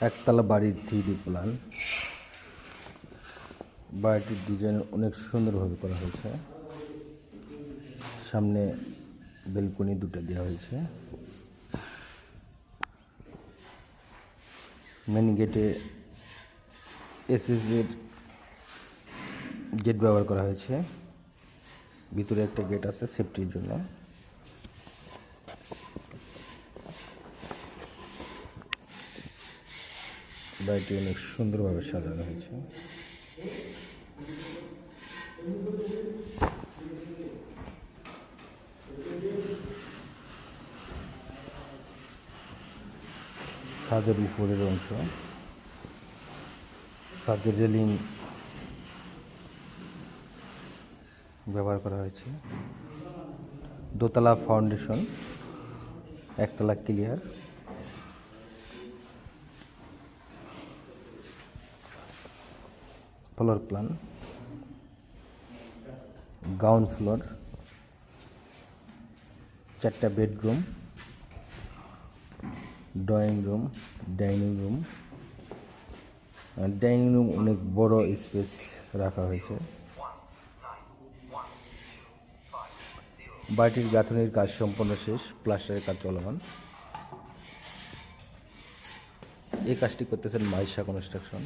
একতলা বাড়ির 3D plan. বাড়িটির ডিজাইন অনেক সুন্দরভাবে করা হয়েছে। সামনে বেলকনি দুটো দেওয়া হয়েছে। মেন গেটে এসএসজির গেট ব্যবহার করা হয়েছে। ভিতরে একটা গেট আছে সেফটির জন্য। বাড়িটি অনেক সুন্দরভাবে সাজানো হয়েছে। ছাদের উপরের অংশ, ছাদের রেলিং ব্যবহার করা হয়েছে। দোতলা ফাউন্ডেশন, একতলা clear. Floor plan, ground floor, 4টা bedroom, drawing room, dining room. Dining room অনেক বড় স্পেস রাখা হয়েছে। বাড়িটির গাঁথনির কাজ সম্পূর্ণ শেষ, প্লাস্টারের কাজ চলমান। এই কাজটি করতেছেন মাইশা কনস্ট্রাকশন।